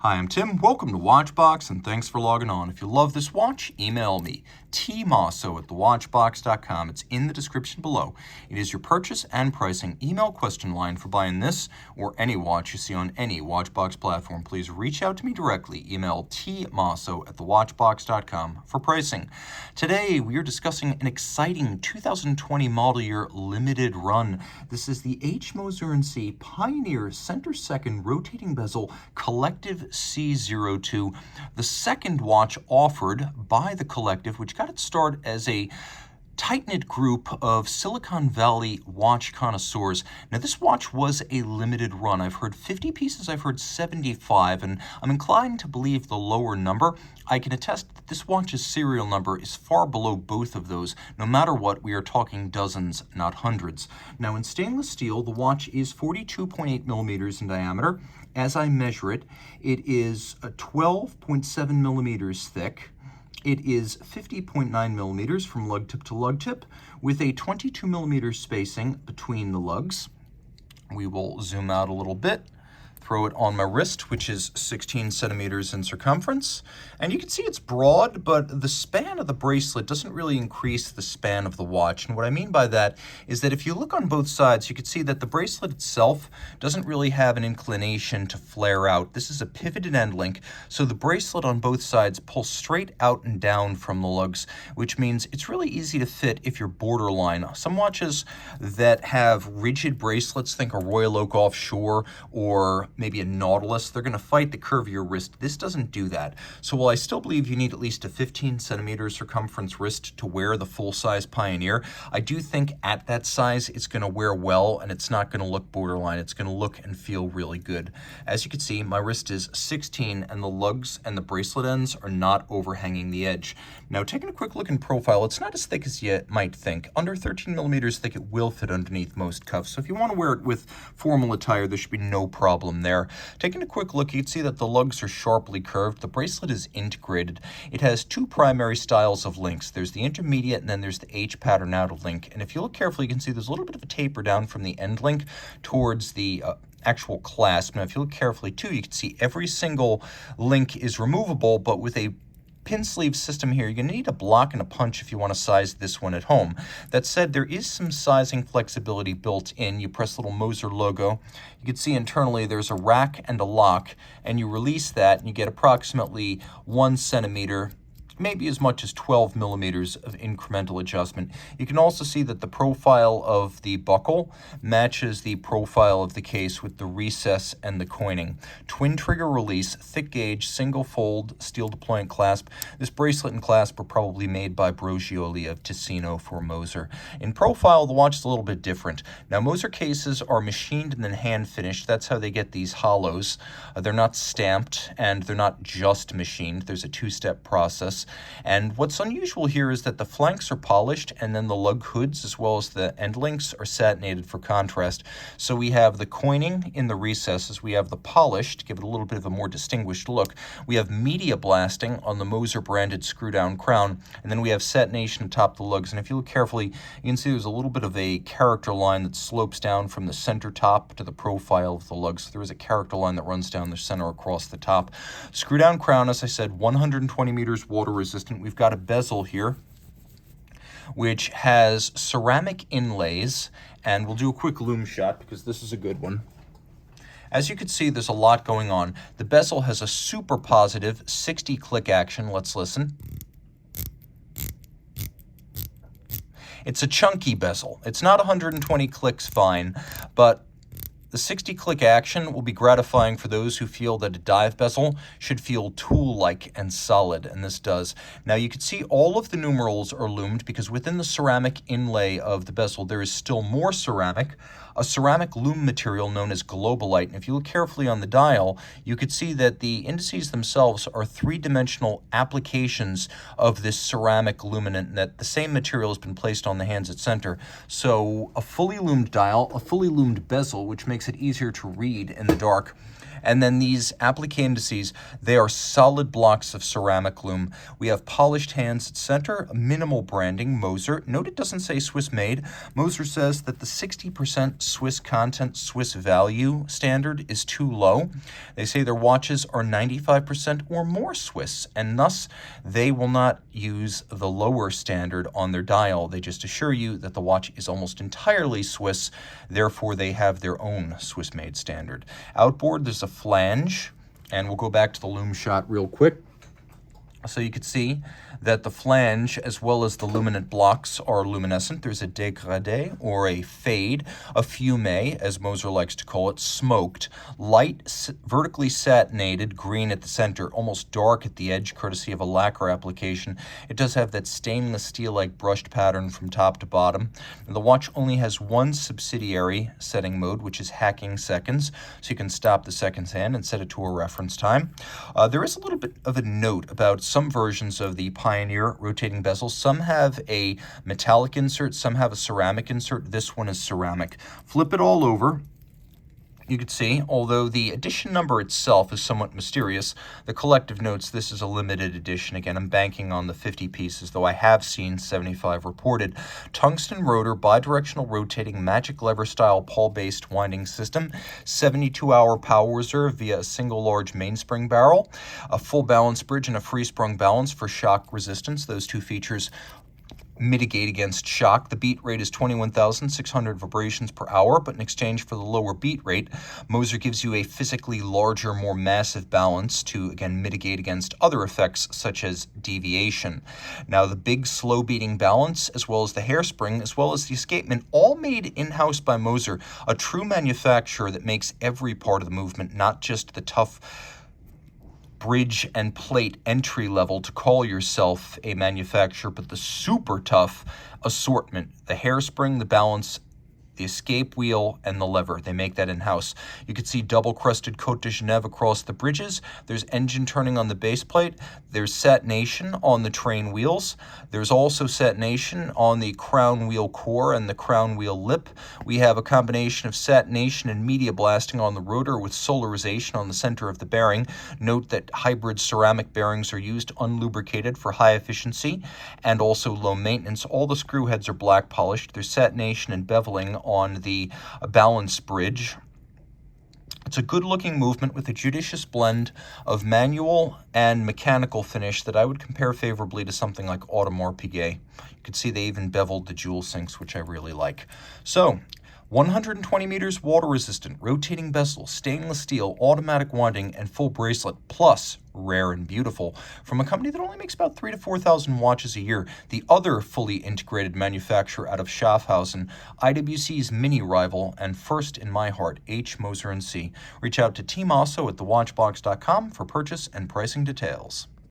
Hi, I'm Tim. Welcome to Watchbox, and thanks for logging on. If you love this watch, email me, Team Mosso at thewatchbox.com. It's in the description below. It is your purchase and pricing email question line for buying this or any watch you see on any Watchbox platform. Please reach out to me directly. Email tmosso at thewatchbox.com for pricing. Today, we are discussing an exciting 2020 model year limited run. This is the Moser Cie Pioneer Center Second Rotating Bezel Collective C.02, the second watch offered by the Collective, which got its start as a tight-knit group of Silicon Valley watch connoisseurs. Now, this watch was a limited run. I've heard 50 pieces, I've heard 75, and I'm inclined to believe the lower number. I can attest that this watch's serial number is far below both of those. No matter what, we are talking dozens, not hundreds. Now, in stainless steel, the watch is 42.8 millimeters in diameter. As I measure it, it is 12.7 millimeters thick. It is 50.9 millimeters from lug tip to lug tip with a 22 millimeter spacing between the lugs. We will zoom out a little bit, throw it on my wrist, which is 16 centimeters in circumference. And you can see it's broad, but the span of the bracelet doesn't really increase the span of the watch. And what I mean by that is that if you look on both sides, you can see that the bracelet itself doesn't really have an inclination to flare out. This is a pivoted end link, so the bracelet on both sides pulls straight out and down from the lugs, which means it's really easy to fit if you're borderline. Some watches that have rigid bracelets, think a Royal Oak Offshore or maybe a Nautilus, they're going to fight the curve of your wrist. This doesn't do that. So while I still believe you need at least a 15 centimeter circumference wrist to wear the full-size Pioneer, I do think at that size it's going to wear well and it's not going to look borderline. It's going to look and feel really good. As you can see, my wrist is 16 and the lugs and the bracelet ends are not overhanging the edge. Now, taking a quick look in profile, it's not as thick as you might think. Under 13 millimeters thick, it will fit underneath most cuffs. So if you want to wear it with formal attire, there should be no problem there. Taking a quick look, you can see that the lugs are sharply curved. The bracelet is integrated. It has two primary styles of links. There's the intermediate and then there's the H pattern outer link. And if you look carefully, you can see there's a little bit of a taper down from the end link towards the actual clasp. Now, if you look carefully too, you can see every single link is removable, but with a pin sleeve system here, you're going to need a block and a punch if you want to size this one at home. That said, there is some sizing flexibility built in. You press the little Moser logo. You can see internally there's a rack and a lock, and you release that and you get approximately 1 centimeter, maybe as much as 12 millimeters of incremental adjustment. You can also see that the profile of the buckle matches the profile of the case with the recess and the coining. Twin trigger release, thick gauge, single fold, steel deployant clasp. This bracelet and clasp were probably made by Brogioli of Ticino for Moser. In profile, the watch is a little bit different. Now, Moser cases are machined and then hand finished. That's how they get these hollows. They're not stamped and they're not just machined. There's a two-step process. And what's unusual here is that the flanks are polished and then the lug hoods as well as the end links are satinated for contrast. So we have the coining in the recesses, we have the polish to give it a little bit of a more distinguished look, we have media blasting on the Moser branded screw down crown, and then we have satination atop the lugs. And if you look carefully, you can see there's a little bit of a character line that slopes down from the center top to the profile of the lugs. So there is a character line that runs down the center across the top. Screw down crown, as I said, 120 meters water resistant. We've got a bezel here which has ceramic inlays, and we'll do a quick loom shot because this is a good one. As you can see, there's a lot going on. The bezel has a super positive 60 click action. Let's listen. It's a chunky bezel. It's not 120 clicks fine, but the 60 click action will be gratifying for those who feel that a dive bezel should feel tool-like and solid, and this does. Now, you can see all of the numerals are loomed because within the ceramic inlay of the bezel, there is still more ceramic, a ceramic loom material known as globalite. And if you look carefully on the dial, you could see that the indices themselves are three-dimensional applications of this ceramic luminant, and that the same material has been placed on the hands at center. So a fully loomed dial, a fully loomed bezel, which makes it easier to read in the dark. And then these applique indices, they are solid blocks of ceramic lume. We have polished hands at center, minimal branding, Moser. Note it doesn't say Swiss made. Moser says that the 60% Swiss content, Swiss value standard is too low. They say their watches are 95% or more Swiss, and thus they will not use the lower standard on their dial. They just assure you that the watch is almost entirely Swiss, therefore they have their own Swiss-made standard. Outboard, there's a flange, and we'll go back to the lume shot real quick. So you can see that the flange as well as the luminant blocks are luminescent. There's a dégradé or a fade, a fumé, as Moser likes to call it, smoked, light, vertically satinated green at the center, almost dark at the edge, courtesy of a lacquer application. It does have that stainless steel-like brushed pattern from top to bottom. And the watch only has one subsidiary setting mode, which is hacking seconds, so you can stop the seconds hand and set it to a reference time. There is a little bit of a note about some versions of the Pioneer rotating bezel. Some have a metallic insert, some have a ceramic insert. This one is ceramic. Flip it all over. You can see, although the edition number itself is somewhat mysterious, the Collective notes this is a limited edition. Again, I'm banking on the 50 pieces, though I have seen 75 reported. Tungsten rotor, bidirectional rotating, magic lever style pawl-based winding system, 72-hour power reserve via a single large mainspring barrel, a full balance bridge, and a free-sprung balance for shock resistance. Those two features mitigate against shock. The beat rate is 21,600 vibrations per hour, but in exchange for the lower beat rate, Moser gives you a physically larger, more massive balance to, again, mitigate against other effects such as deviation. Now, the big slow beating balance, as well as the hairspring, as well as the escapement, all made in-house by Moser, a true manufacturer that makes every part of the movement, not just the tough bridge and plate entry level to call yourself a manufacturer, but the super tough assortment, the hairspring, the balance, the escape wheel, and the lever. They make that in-house. You can see double-crusted Côte de Genève across the bridges. There's engine turning on the base plate. There's satination on the train wheels. There's also satination on the crown wheel core and the crown wheel lip. We have a combination of satination and media blasting on the rotor with solarization on the center of the bearing. Note that hybrid ceramic bearings are used unlubricated for high efficiency and also low maintenance. All the screw heads are black polished. There's satination and beveling on the balance bridge. It's a good-looking movement with a judicious blend of manual and mechanical finish that I would compare favorably to something like Audemars Piguet. You can see they even beveled the jewel sinks, which I really like. So, 120 meters water-resistant, rotating bezel, stainless steel, automatic winding, and full bracelet, plus rare and beautiful, from a company that only makes about 3,000 to 4,000 watches a year. The other fully integrated manufacturer out of Schaffhausen, IWC's mini rival, and first in my heart, H. Moser & Cie. Reach out to Team Mosso at thewatchbox.com for purchase and pricing details.